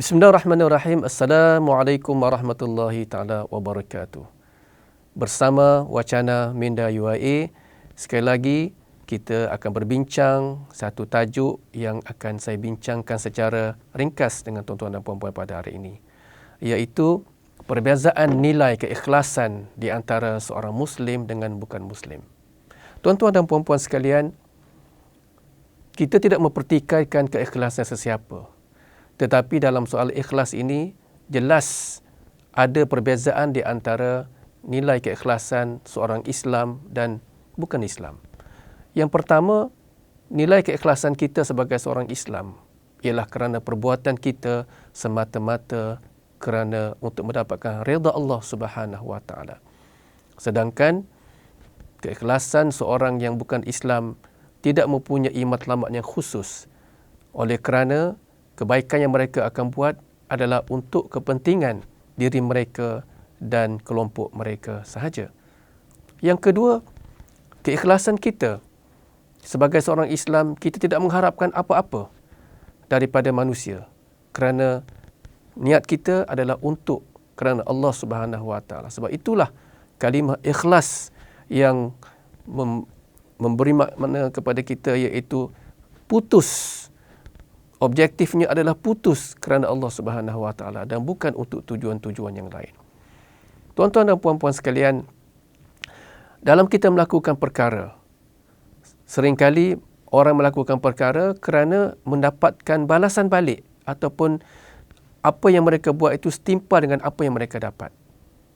Bismillahirrahmanirrahim. Assalamualaikum warahmatullahi taala wabarakatuh. Bersama Wacana Minda UIA, sekali lagi kita akan berbincang satu tajuk yang akan saya bincangkan secara ringkas dengan tuan-tuan dan puan-puan pada hari ini, iaitu perbezaan nilai keikhlasan di antara seorang Muslim dengan bukan Muslim. Tuan-tuan dan puan-puan sekalian, kita tidak mempertikaikan keikhlasan sesiapa. Tetapi dalam soal ikhlas ini, jelas ada perbezaan di antara nilai keikhlasan seorang Islam dan bukan Islam. Yang pertama, nilai keikhlasan kita sebagai seorang Islam ialah kerana perbuatan kita semata-mata kerana untuk mendapatkan redha Allah Subhanahu wa taala. Sedangkan keikhlasan seorang yang bukan Islam tidak mempunyai matlamat yang khusus, oleh kerana kebaikan yang mereka akan buat adalah untuk kepentingan diri mereka dan kelompok mereka sahaja. Yang kedua, keikhlasan kita sebagai seorang Islam, kita tidak mengharapkan apa-apa daripada manusia, kerana niat kita adalah untuk kerana Allah Subhanahu wa taala. Sebab itulah kalimah ikhlas yang memberi makna kepada kita, iaitu putus. Objektifnya adalah putus kerana Allah Subhanahu wa taala dan bukan untuk tujuan-tujuan yang lain. Tuan-tuan dan puan-puan sekalian, dalam kita melakukan perkara, seringkali orang melakukan perkara kerana mendapatkan balasan balik ataupun apa yang mereka buat itu setimpal dengan apa yang mereka dapat.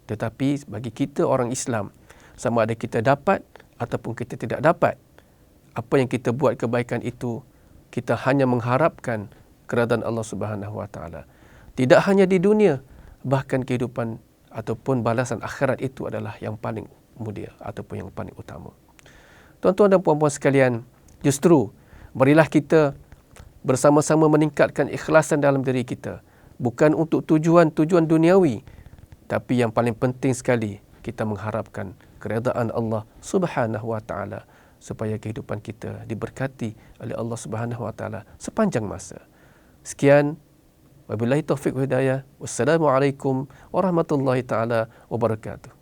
Tetapi bagi kita orang Islam, sama ada kita dapat ataupun kita tidak dapat, apa yang kita buat kebaikan itu, kita hanya mengharapkan keridaan Allah Subhanahu wa taala. Tidak hanya di dunia, bahkan kehidupan ataupun balasan akhirat itu adalah yang paling mulia ataupun yang paling utama. Tuan-tuan dan puan-puan sekalian, justru marilah kita bersama-sama meningkatkan ikhlasan dalam diri kita, bukan untuk tujuan-tujuan duniawi, tapi yang paling penting sekali kita mengharapkan keridaan Allah Subhanahu wa taala, supaya kehidupan kita diberkati oleh Allah Subhanahu wa taala sepanjang masa. Sekian, wabillahi taufiq wa hidayah. Wassalamualaikum warahmatullahi taala wabarakatuh.